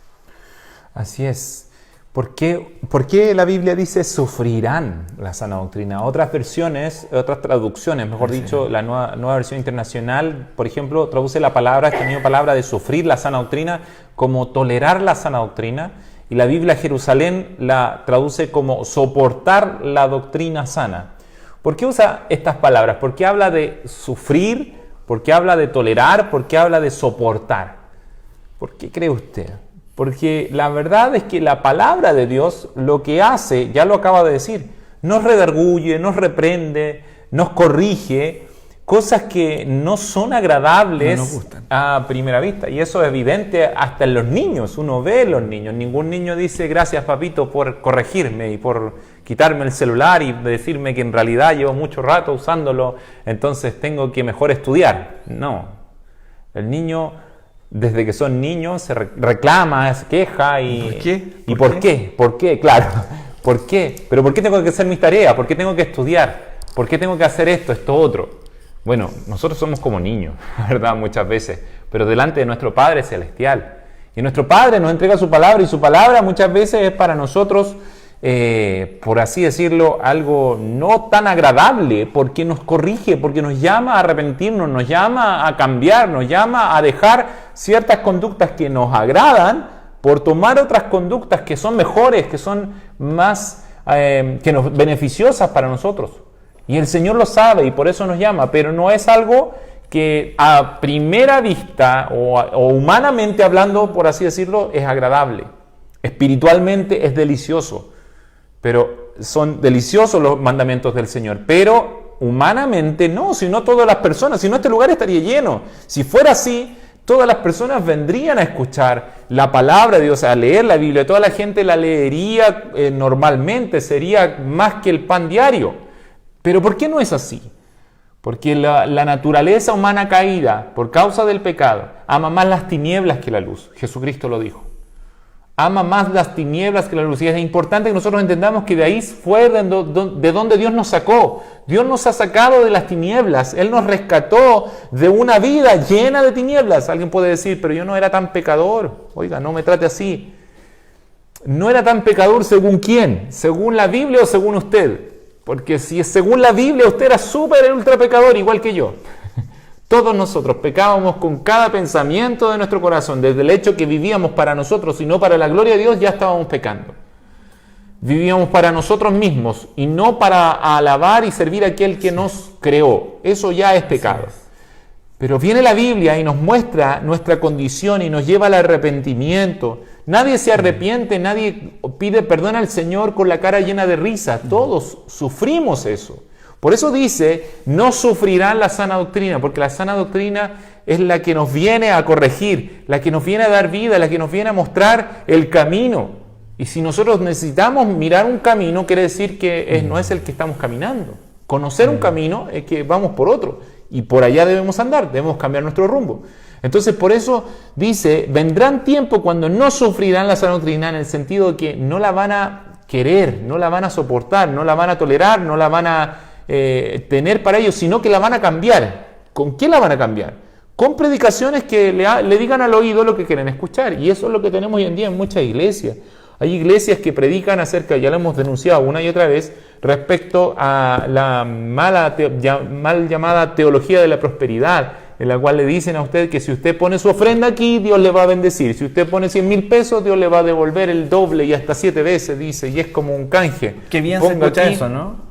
Así es. ¿Por qué la Biblia dice sufrirán la sana doctrina? Otras versiones, otras traducciones, mejor dicho, la nueva versión internacional, por ejemplo, traduce la palabra, esta misma palabra de sufrir la sana doctrina como tolerar la sana doctrina. Y la Biblia Jerusalén la traduce como soportar la doctrina sana. ¿Por qué usa estas palabras? ¿Por qué habla de sufrir? ¿Por qué habla de tolerar? ¿Por qué habla de soportar? ¿Por qué cree usted? Porque la verdad es que la palabra de Dios lo que hace, ya lo acaba de decir, nos redarguye, nos reprende, nos corrige, cosas que no son agradables a primera vista. Y eso es evidente hasta en los niños. Uno ve en los niños. Ningún niño dice gracias papito por corregirme y por quitarme el celular y decirme que en realidad llevo mucho rato usándolo, entonces tengo que mejor estudiar. No. El niño, desde que son niños, se reclama, se queja y... ¿Por qué? ¿Y por qué? ¿Por qué? Claro. ¿Por qué? ¿Pero por qué tengo que hacer mis tareas? ¿Por qué tengo que estudiar? ¿Por qué tengo que hacer esto otro? Bueno, nosotros somos como niños, ¿verdad? Muchas veces, pero delante de nuestro Padre Celestial. Y nuestro Padre nos entrega su palabra, y su palabra muchas veces es para nosotros, por así decirlo, algo no tan agradable, porque nos corrige, porque nos llama a arrepentirnos, nos llama a cambiar, nos llama a dejar ciertas conductas que nos agradan por tomar otras conductas que son mejores, que son más beneficiosas para nosotros. Y el Señor lo sabe y por eso nos llama, pero no es algo que a primera vista o humanamente hablando, por así decirlo, es agradable. Espiritualmente es delicioso, pero son deliciosos los mandamientos del Señor. Pero humanamente no, si no todas las personas, si no este lugar estaría lleno. Si fuera así, todas las personas vendrían a escuchar la palabra de Dios, a leer la Biblia. Toda la gente la leería normalmente, sería más que el pan diario. Pero ¿por qué no es así? Porque la naturaleza humana caída, por causa del pecado, ama más las tinieblas que la luz. Jesucristo lo dijo. Ama más las tinieblas que la luz. Y es importante que nosotros entendamos que de ahí fue de donde Dios nos sacó. Dios nos ha sacado de las tinieblas. Él nos rescató de una vida llena de tinieblas. Alguien puede decir, pero yo no era tan pecador. Oiga, no me trate así. ¿No era tan pecador según quién? ¿Según la Biblia o según usted? Porque si es según la Biblia, usted era súper ultra pecador, igual que yo. Todos nosotros pecábamos con cada pensamiento de nuestro corazón. Desde el hecho que vivíamos para nosotros y no para la gloria de Dios, ya estábamos pecando. Vivíamos para nosotros mismos y no para alabar y servir a aquel que nos creó. Eso ya es pecado. Pero viene la Biblia y nos muestra nuestra condición y nos lleva al arrepentimiento. Nadie se arrepiente, nadie pide perdón al Señor con la cara llena de risa. Todos sufrimos eso. Por eso dice, no sufrirán la sana doctrina, porque la sana doctrina es la que nos viene a corregir, la que nos viene a dar vida, la que nos viene a mostrar el camino. Y si nosotros necesitamos mirar un camino, quiere decir que no es el que estamos caminando. Conocer un camino es que vamos por otro. Y por allá debemos andar, debemos cambiar nuestro rumbo. Entonces, por eso dice, vendrán tiempos cuando no sufrirán la sana doctrina, en el sentido de que no la van a querer, no la van a soportar, no la van a tolerar, no la van a tener para ellos, sino que la van a cambiar. ¿Con qué la van a cambiar? Con predicaciones que le digan al oído lo que quieren escuchar. Y eso es lo que tenemos hoy en día en muchas iglesias. Hay iglesias que predican acerca, ya lo hemos denunciado una y otra vez, respecto a la mal llamada teología de la prosperidad, en la cual le dicen a usted que si usted pone su ofrenda aquí, Dios le va a bendecir. Si usted pone 100,000 pesos, Dios le va a devolver el doble y hasta 7 veces, dice, y es como un canje. Qué bien Ponga se escucha aquí. eso, ¿no?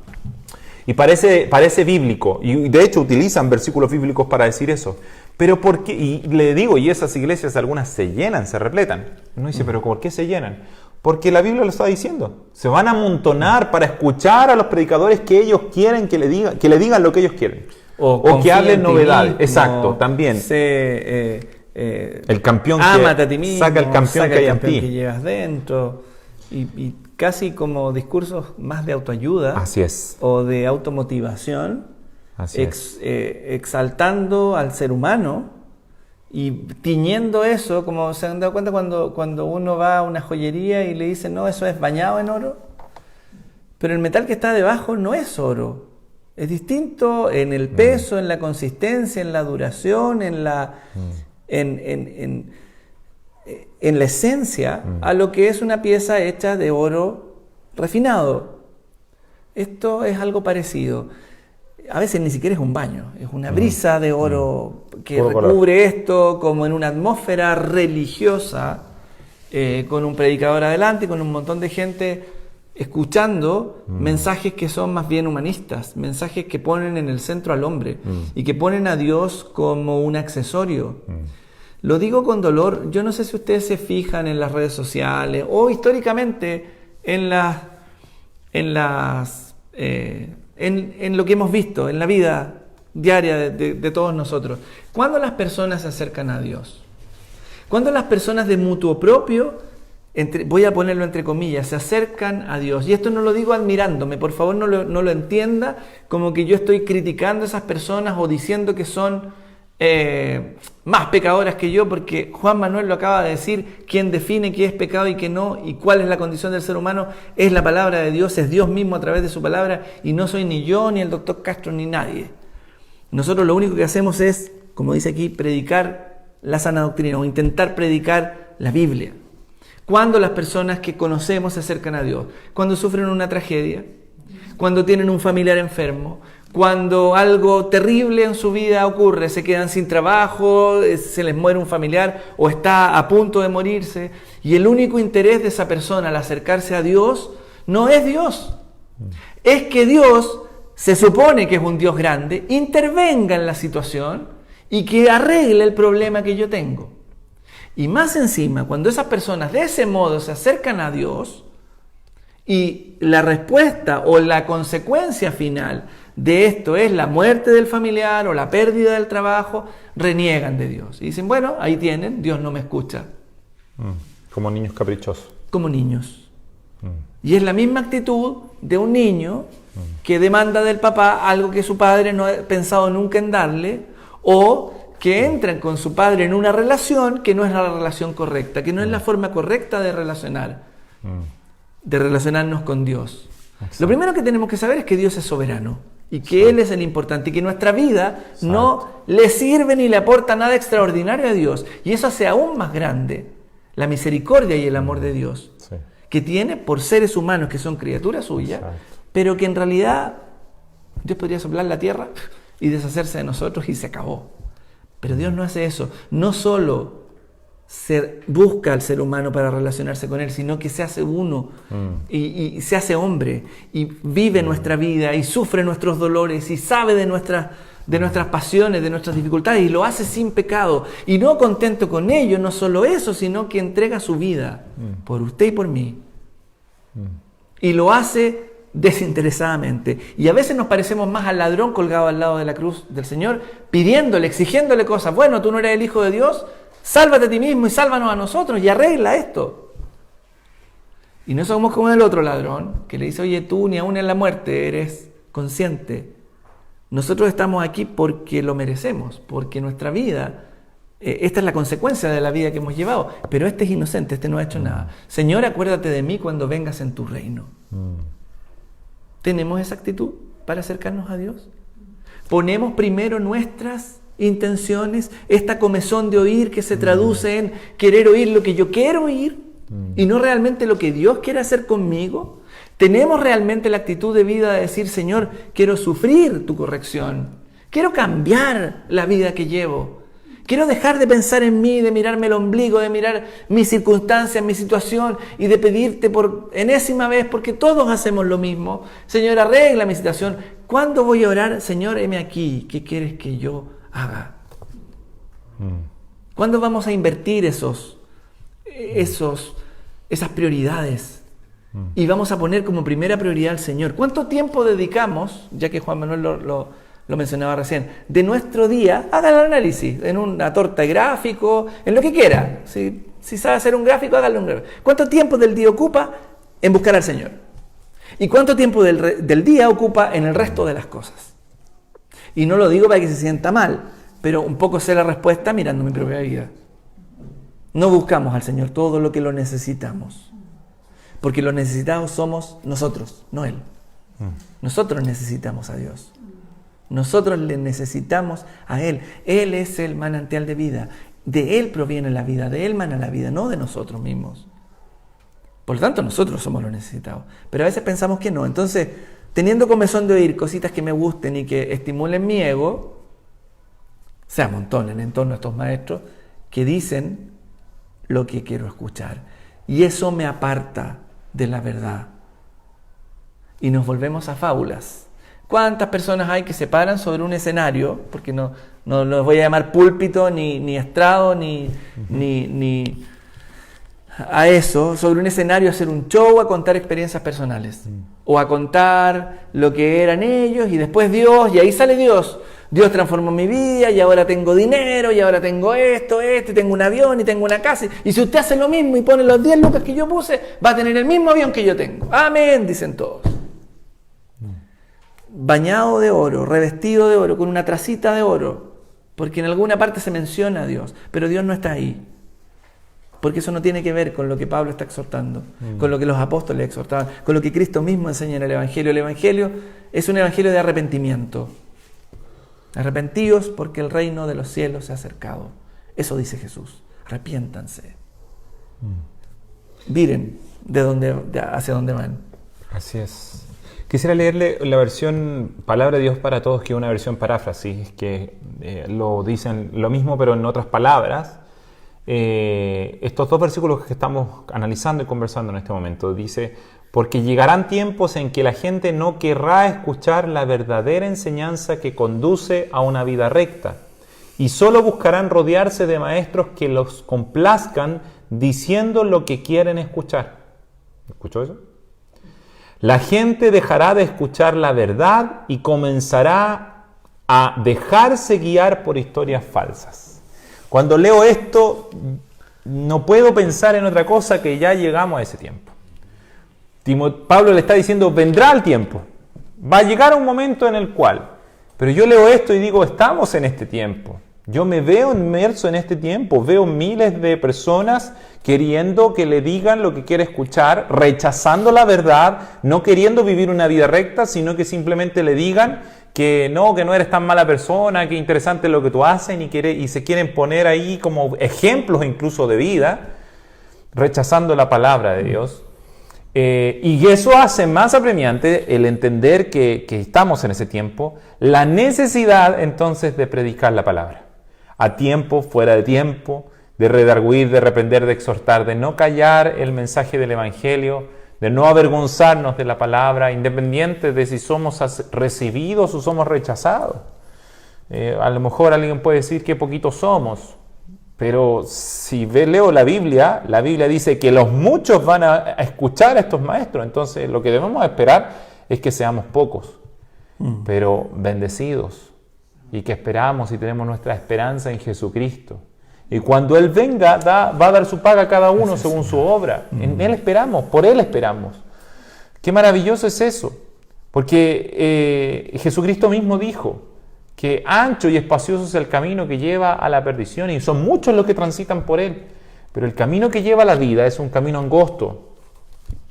Y parece bíblico, y de hecho utilizan versículos bíblicos para decir eso. Pero ¿por qué? Y le digo, y esas iglesias algunas se llenan, se repletan. Uno dice, ¿pero por qué se llenan? Porque la Biblia lo está diciendo. Se van a amontonar para escuchar a los predicadores que ellos quieren que le digan lo que ellos quieren. O que hablen novedades. Exacto, también. El campeón ámate a ti mismo, saca el campeón que hay en ti. Que llevas dentro. Y casi como discursos más de autoayuda. Así es. O de automotivación. Así es. Exaltando al ser humano y tiñendo eso, como se han dado cuenta cuando uno va a una joyería y le dicen, no, eso es bañado en oro. Pero el metal que está debajo no es oro. Es distinto en el peso, en la consistencia, en la duración, en la esencia, a lo que es una pieza hecha de oro refinado. Esto es algo parecido. A veces ni siquiera es un baño, es una brisa de oro que recubre esto como en una atmósfera religiosa, con un predicador adelante, con un montón de gente escuchando mensajes que son más bien humanistas, mensajes que ponen en el centro al hombre y que ponen a Dios como un accesorio. Lo digo con dolor, yo no sé si ustedes se fijan en las redes sociales o históricamente en lo que hemos visto en la vida diaria de todos nosotros. ¿Cuándo las personas se acercan a Dios? ¿Cuándo las personas de mutuo propio, voy a ponerlo entre comillas, se acercan a Dios? Y esto no lo digo admirándome, por favor no lo entienda como que yo estoy criticando a esas personas o diciendo que son más pecadoras que yo, porque Juan Manuel lo acaba de decir, quien define qué es pecado y qué no, y cuál es la condición del ser humano, es la palabra de Dios, es Dios mismo a través de su palabra, y no soy ni yo, ni el doctor Castro, ni nadie. Nosotros lo único que hacemos es, como dice aquí, predicar la sana doctrina, o intentar predicar la Biblia. Cuando las personas que conocemos se acercan a Dios, cuando sufren una tragedia, cuando tienen un familiar enfermo, cuando algo terrible en su vida ocurre, se quedan sin trabajo, se les muere un familiar o está a punto de morirse, y el único interés de esa persona al acercarse a Dios no es Dios, es que Dios, se supone que es un Dios grande, intervenga en la situación y que arregle el problema que yo tengo. Y más encima, cuando esas personas de ese modo se acercan a Dios y la respuesta o la consecuencia final de esto es la muerte del familiar o la pérdida del trabajo, reniegan de Dios. Y dicen, bueno, ahí tienen, Dios no me escucha. Como niños caprichosos. Como niños. Y es la misma actitud de un niño que demanda del papá algo que su padre no ha pensado nunca en darle, o que entran con su padre en una relación que no es la relación correcta, que no es la forma correcta de relacionarnos con Dios. Exacto. Lo primero que tenemos que saber es que Dios es soberano y que Él es el importante y que nuestra vida no le sirve ni le aporta nada extraordinario a Dios. Y eso hace aún más grande la misericordia y el amor de Dios que tiene por seres humanos que son criaturas suyas, pero que en realidad Dios podría soplar la tierra y deshacerse de nosotros y se acabó. Pero Dios no hace eso. No solo busca al ser humano para relacionarse con Él, sino que se hace uno y se hace hombre y vive nuestra vida y sufre nuestros dolores y sabe de nuestras pasiones, de nuestras dificultades, y lo hace sin pecado. Y no contento con ello, no solo eso, sino que entrega su vida por usted y por mí. Y lo hace desinteresadamente. Y a veces nos parecemos más al ladrón colgado al lado de la cruz del Señor, pidiéndole, exigiéndole cosas. Bueno, tú no eres el Hijo de Dios, sálvate a ti mismo y sálvanos a nosotros y arregla esto. Y no somos como el otro ladrón que le dice, oye, tú ni aún en la muerte eres consciente. Nosotros estamos aquí porque lo merecemos, porque nuestra vida esta es la consecuencia de la vida que hemos llevado, pero este es inocente, este no ha hecho nada. Señor, acuérdate de mí cuando vengas en tu reino. ¿Tenemos esa actitud para acercarnos a Dios? ¿Ponemos primero nuestras intenciones, esta comezón de oír que se traduce en querer oír lo que yo quiero oír y no realmente lo que Dios quiere hacer conmigo? ¿Tenemos realmente la actitud de vida de decir, Señor, quiero sufrir tu corrección, quiero cambiar la vida que llevo? Quiero dejar de pensar en mí, de mirarme el ombligo, de mirar mis circunstancias, mi situación y de pedirte por enésima vez, porque todos hacemos lo mismo. Señor, arregla mi situación. ¿Cuándo voy a orar? Señor, heme aquí. ¿Qué quieres que yo haga? ¿Cuándo vamos a invertir esas prioridades? Y vamos a poner como primera prioridad al Señor. ¿Cuánto tiempo dedicamos, ya que Juan Manuel lo mencionaba recién, de nuestro día? Haga el análisis en una torta de gráfico, en lo que quiera. Si sabe hacer un gráfico, hágalo un gráfico. ¿Cuánto tiempo del día ocupa en buscar al Señor? ¿Y cuánto tiempo del día ocupa en el resto de las cosas? Y no lo digo para que se sienta mal, pero un poco sé la respuesta mirando mi propia vida. No buscamos al Señor todo lo que lo necesitamos, porque lo necesitados somos nosotros, no Él. Nosotros necesitamos a Dios. Nosotros le necesitamos a Él. Él es el manantial de vida. De Él proviene la vida, de Él mana la vida, no de nosotros mismos. Por lo tanto, nosotros somos los necesitados. Pero a veces pensamos que no. Entonces, teniendo comezón de oír cositas que me gusten y que estimulen mi ego, se amontonan en torno a estos maestros que dicen lo que quiero escuchar. Y eso me aparta de la verdad. Y nos volvemos a fábulas. ¿Cuántas personas hay que se paran sobre un escenario? Porque no los voy a llamar púlpito, ni estrado, ni a eso, sobre un escenario a hacer un show, a contar experiencias personales. O a contar lo que eran ellos y después Dios, y ahí sale Dios. Dios transformó mi vida y ahora tengo dinero y ahora tengo esto, y tengo un avión y tengo una casa. Y si usted hace lo mismo y pone los 10 lucas que yo puse, va a tener el mismo avión que yo tengo. Amén, dicen todos. Bañado de oro, revestido de oro, con una tracita de oro, porque en alguna parte se menciona a Dios, pero Dios no está ahí, porque eso no tiene que ver con lo que Pablo está exhortando, con lo que los apóstoles exhortaban, con lo que Cristo mismo enseña en el Evangelio. El Evangelio es un Evangelio de arrepentimiento. Arrepentíos porque el reino de los cielos se ha acercado. Eso dice Jesús. Arrepiéntanse. Miren hacia dónde van. Así es. Quisiera leerle la versión Palabra de Dios para Todos, que es una versión paráfrasis, que lo dicen lo mismo pero en otras palabras. Estos dos versículos que estamos analizando y conversando en este momento, dice: porque llegarán tiempos en que la gente no querrá escuchar la verdadera enseñanza que conduce a una vida recta, y solo buscarán rodearse de maestros que los complazcan diciendo lo que quieren escuchar. ¿Escuchó eso? La gente dejará de escuchar la verdad y comenzará a dejarse guiar por historias falsas. Cuando leo esto, no puedo pensar en otra cosa que ya llegamos a ese tiempo. Pablo le está diciendo, vendrá el tiempo, va a llegar un momento en el cual, pero yo leo esto y digo, estamos en este tiempo. Yo me veo inmerso en este tiempo, veo miles de personas queriendo que le digan lo que quiere escuchar, rechazando la verdad, no queriendo vivir una vida recta, sino que simplemente le digan que no eres tan mala persona, que interesante lo que tú haces, y se quieren poner ahí como ejemplos incluso de vida, rechazando la palabra de Dios. Y eso hace más apremiante el entender que estamos en ese tiempo, la necesidad entonces de predicar la palabra. A tiempo, fuera de tiempo, de redarguir, de reprender, de exhortar, de no callar el mensaje del Evangelio, de no avergonzarnos de la palabra, independiente de si somos recibidos o somos rechazados. A lo mejor alguien puede decir que poquitos somos, pero si leo la Biblia dice que los muchos van a escuchar a estos maestros. Entonces lo que debemos esperar es que seamos pocos, pero bendecidos, y que esperamos y tenemos nuestra esperanza en Jesucristo. Y cuando Él venga, va a dar su paga a cada uno según su obra. En Él esperamos, por Él esperamos. Qué maravilloso es eso, porque Jesucristo mismo dijo que ancho y espacioso es el camino que lleva a la perdición y son muchos los que transitan por él. Pero el camino que lleva a la vida es un camino angosto,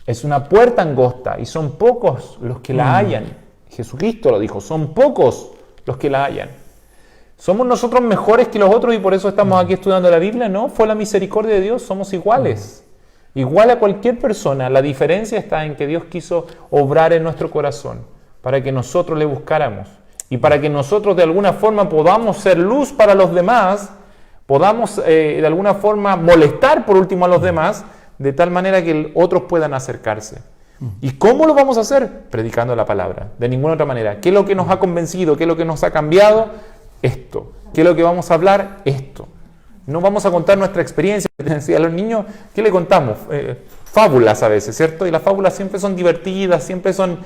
es una puerta angosta y son pocos los que la hallan. Jesucristo lo dijo, son pocos los que la hallan. ¿Somos nosotros mejores que los otros y por eso estamos aquí estudiando la Biblia? No, fue la misericordia de Dios, somos iguales. Igual a cualquier persona. La diferencia está en que Dios quiso obrar en nuestro corazón para que nosotros le buscáramos y para que nosotros de alguna forma podamos ser luz para los demás, podamos de alguna forma molestar por último a los demás, de tal manera que otros puedan acercarse. ¿Y cómo lo vamos a hacer? Predicando la palabra, de ninguna otra manera. ¿Qué es lo que nos ha convencido? ¿Qué es lo que nos ha cambiado? Esto. ¿Qué es lo que vamos a hablar? Esto. No vamos a contar nuestra experiencia. A los niños, ¿qué le contamos? Fábulas a veces, ¿cierto? Y las fábulas siempre son divertidas, siempre son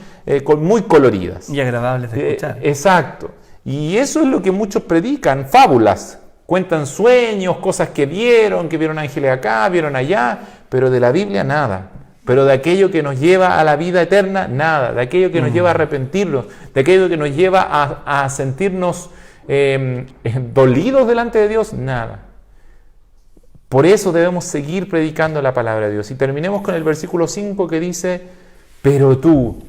muy coloridas. Y agradables de escuchar. Exacto. Y eso es lo que muchos predican, fábulas. Cuentan sueños, cosas que vieron ángeles acá, vieron allá, pero de la Biblia nada. Pero de aquello que nos lleva a la vida eterna, nada. De aquello que nos lleva a arrepentirnos, de aquello que nos lleva a sentirnos dolidos delante de Dios, nada. Por eso debemos seguir predicando la palabra de Dios. Y terminemos con el versículo 5 que dice, pero tú,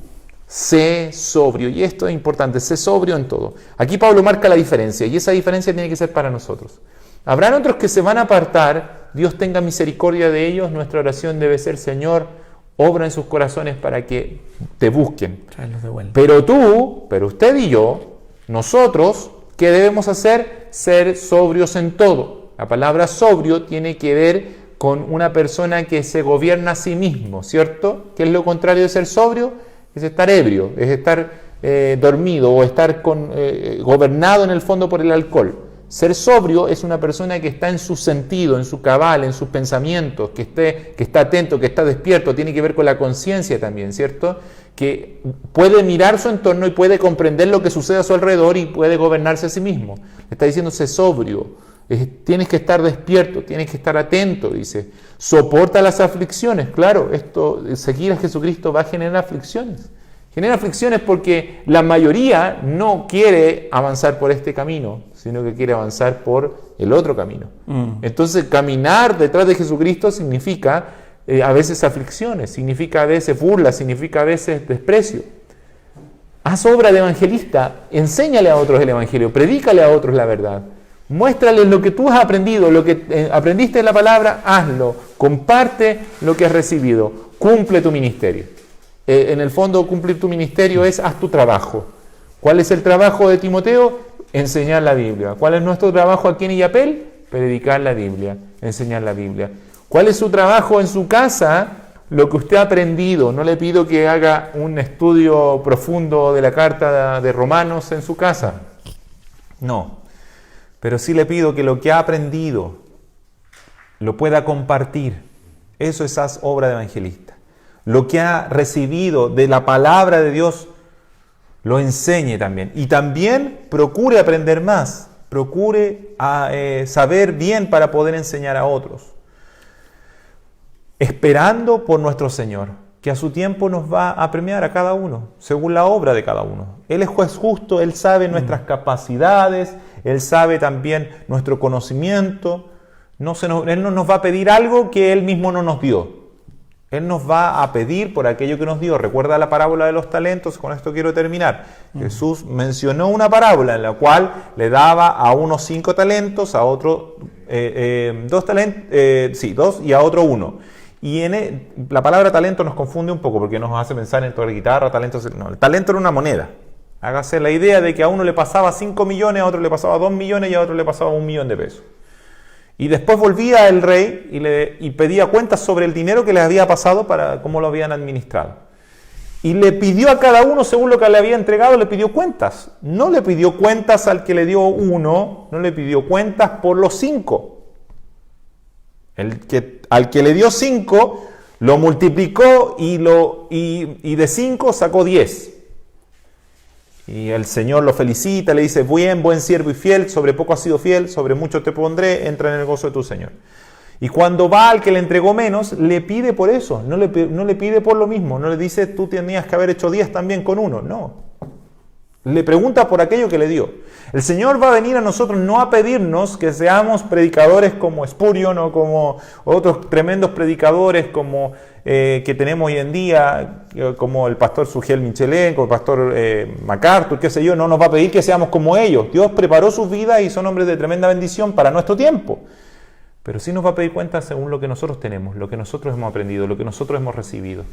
sé sobrio. Y esto es importante, sé sobrio en todo. Aquí Pablo marca la diferencia y esa diferencia tiene que ser para nosotros. Habrán otros que se van a apartar, Dios tenga misericordia de ellos. Nuestra oración debe ser, Señor, obra en sus corazones para que te busquen. Pero tú, pero usted y yo, nosotros, ¿qué debemos hacer? Ser sobrios en todo. La palabra sobrio tiene que ver con una persona que se gobierna a sí mismo, ¿cierto? ¿Qué es lo contrario de ser sobrio? Es estar ebrio, es estar dormido o estar gobernado en el fondo por el alcohol. Ser sobrio es una persona que está en su sentido, en su cabal, en sus pensamientos, que está atento, que está despierto, tiene que ver con la conciencia también, ¿cierto? Que puede mirar su entorno y puede comprender lo que sucede a su alrededor y puede gobernarse a sí mismo. Le está diciendo, sé sobrio, tienes que estar despierto, tienes que estar atento, dice. Soporta las aflicciones, claro, seguir a Jesucristo va a generar aflicciones. Genera aflicciones porque la mayoría no quiere avanzar por este camino, sino que quiere avanzar por el otro camino. Entonces, caminar detrás de Jesucristo significa a veces aflicciones, significa a veces burla, significa a veces desprecio. Haz obra de evangelista, enséñale a otros el evangelio, predícale a otros la verdad. Muéstrales lo que tú has aprendido, lo que aprendiste en la palabra, hazlo, comparte lo que has recibido, cumple tu ministerio. En el fondo, cumplir tu ministerio es haz tu trabajo. ¿Cuál es el trabajo de Timoteo? Enseñar la Biblia. ¿Cuál es nuestro trabajo aquí en Illapel? Predicar la Biblia, enseñar la Biblia. ¿Cuál es su trabajo en su casa? Lo que usted ha aprendido. No le pido que haga un estudio profundo de la carta de Romanos en su casa. No. Pero sí le pido que lo que ha aprendido lo pueda compartir. Eso es obra de evangelista. Lo que ha recibido de la palabra de Dios lo enseñe también. Y también procure aprender más. Procure saber bien para poder enseñar a otros. Esperando por nuestro Señor, que a su tiempo nos va a premiar a cada uno, según la obra de cada uno. Él es juez justo, Él sabe nuestras capacidades, Él sabe también nuestro conocimiento. Él no nos va a pedir algo que Él mismo no nos dio. Él nos va a pedir por aquello que nos dio. Recuerda la parábola de los talentos, con esto quiero terminar. Jesús mencionó una parábola en la cual le daba a unos 5 talentos, a otro 2 y a otro 1. Y la palabra talento nos confunde un poco porque nos hace pensar en tocar guitarra, talentos. No, el talento era una moneda. Hágase la idea de que a uno le pasaba 5 millones, a otro le pasaba 2 millones y a otro le pasaba 1 millón de pesos. Y después volvía el rey y pedía cuentas sobre el dinero que les había pasado para cómo lo habían administrado. Y le pidió a cada uno, según lo que le había entregado, le pidió cuentas. No le pidió cuentas al que le dio 1, no le pidió cuentas por los 5. Al que le dio 5, lo multiplicó y de 5 sacó 10. Y el Señor lo felicita, le dice, buen siervo y fiel, sobre poco has sido fiel, sobre mucho te pondré, entra en el gozo de tu Señor. Y cuando va al que le entregó menos, le pide por eso, no le pide por lo mismo, no le dice, tú tenías que haber hecho 10 también con 1, no. Le pregunta por aquello que le dio. El Señor va a venir a nosotros no a pedirnos que seamos predicadores como Spurgeon o como otros tremendos predicadores como que tenemos hoy en día, como el pastor Sugiel Michelin, como el pastor MacArthur, qué sé yo. No nos va a pedir que seamos como ellos. Dios preparó sus vidas y son hombres de tremenda bendición para nuestro tiempo. Pero sí nos va a pedir cuentas según lo que nosotros tenemos, lo que nosotros hemos aprendido, lo que nosotros hemos recibido.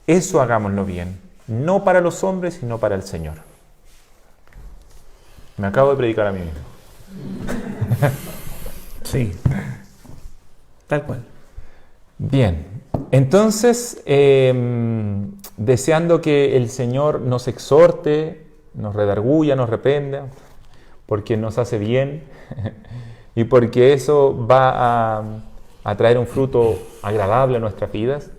Eso hagámoslo bien. No para los hombres, sino para el Señor. Me acabo de predicar a mí mismo. Sí. Tal cual. Bien. Entonces, deseando que el Señor nos exhorte, nos redarguya, nos reprenda, porque nos hace bien y porque eso va a traer un fruto agradable a nuestras vidas.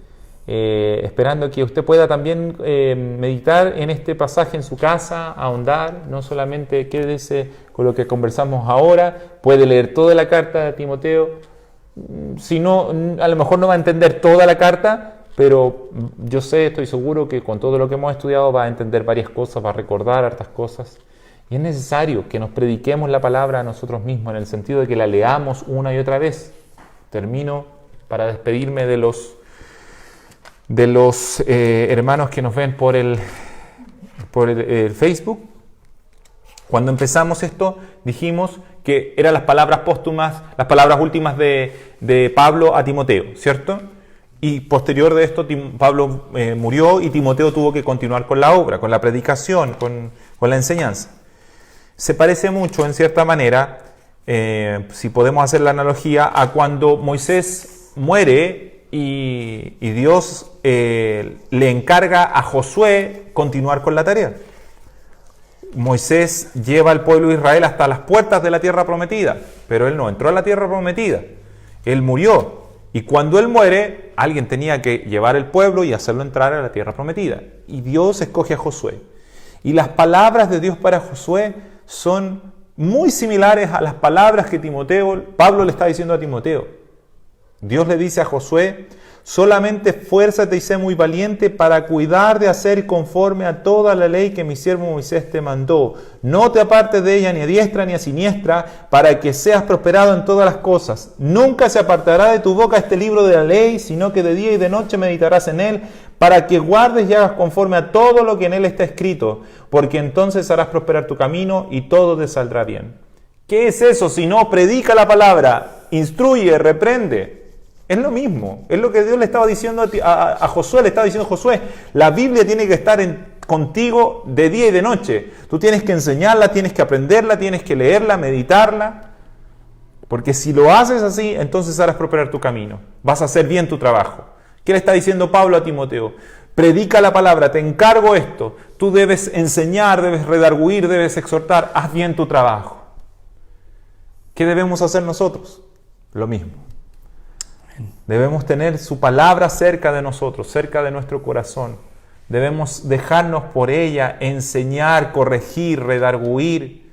Esperando que usted pueda también meditar en este pasaje en su casa, ahondar, no solamente quédese con lo que conversamos ahora, puede leer toda la carta de Timoteo, si no, a lo mejor no va a entender toda la carta, pero yo sé, estoy seguro que con todo lo que hemos estudiado va a entender varias cosas, va a recordar hartas cosas, y es necesario que nos prediquemos la palabra a nosotros mismos, en el sentido de que la leamos una y otra vez. Termino para despedirme de los hermanos que nos ven por el Facebook. Cuando empezamos esto, dijimos que eran las palabras póstumas, las palabras últimas de Pablo a Timoteo, ¿cierto? Y posterior de esto, Pablo murió y Timoteo tuvo que continuar con la obra, con la predicación, con la enseñanza. Se parece mucho, en cierta manera, si podemos hacer la analogía, a cuando Moisés muere y Dios le encarga a Josué continuar con la tarea. Moisés lleva al pueblo de Israel hasta las puertas de la tierra prometida, pero él no entró a la tierra prometida, él murió, y cuando él muere, alguien tenía que llevar el pueblo y hacerlo entrar a la tierra prometida, y Dios escoge a Josué, y las palabras de Dios para Josué son muy similares a las palabras que Pablo le está diciendo a Timoteo. Dios le dice a Josué: solamente esfuérzate y sé muy valiente para cuidar de hacer conforme a toda la ley que mi siervo Moisés te mandó. No te apartes de ella ni a diestra ni a siniestra, para que seas prosperado en todas las cosas. Nunca se apartará de tu boca este libro de la ley, sino que de día y de noche meditarás en él, para que guardes y hagas conforme a todo lo que en él está escrito, porque entonces harás prosperar tu camino y todo te saldrá bien. ¿Qué es eso? Si no, predica la palabra, instruye, reprende. Es lo mismo, es lo que Dios le estaba diciendo a Josué, le estaba diciendo a Josué: la Biblia tiene que estar contigo de día y de noche. Tú tienes que enseñarla, tienes que aprenderla, tienes que leerla, meditarla, porque si lo haces así, entonces harás prosperar tu camino, vas a hacer bien tu trabajo. ¿Qué le está diciendo Pablo a Timoteo? Predica la palabra, te encargo esto, tú debes enseñar, debes redarguir, debes exhortar, haz bien tu trabajo. ¿Qué debemos hacer nosotros? Lo mismo. Debemos tener su palabra cerca de nosotros, cerca de nuestro corazón. Debemos dejarnos por ella enseñar, corregir, redarguir.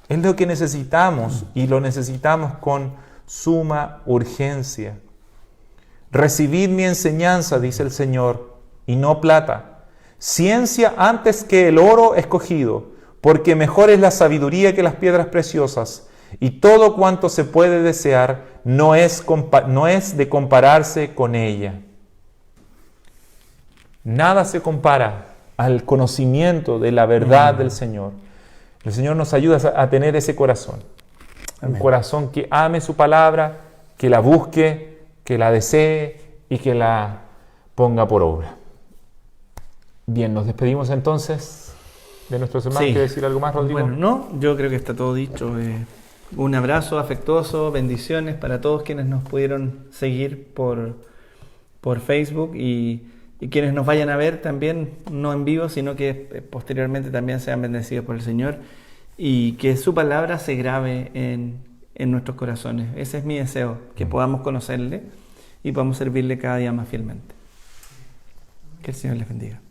Es lo que necesitamos y lo necesitamos con suma urgencia. Recibid mi enseñanza, dice el Señor, y no plata. Ciencia antes que el oro escogido, porque mejor es la sabiduría que las piedras preciosas. Y todo cuanto se puede desear no es de compararse con ella. Nada se compara al conocimiento de la verdad del Señor. El Señor nos ayuda a tener ese corazón. Amén. Un corazón que ame su palabra, que la busque, que la desee y que la ponga por obra. Bien, nos despedimos entonces de nuestros hermanos. Sí. ¿Quieres decir algo más, Rodrigo? Bueno, no, yo creo que está todo dicho. Un abrazo afectuoso, bendiciones para todos quienes nos pudieron seguir por Facebook y quienes nos vayan a ver también, no en vivo, sino que posteriormente también sean bendecidos por el Señor y que su palabra se grabe en nuestros corazones. Ese es mi deseo, que podamos conocerle y podamos servirle cada día más fielmente. Que el Señor les bendiga.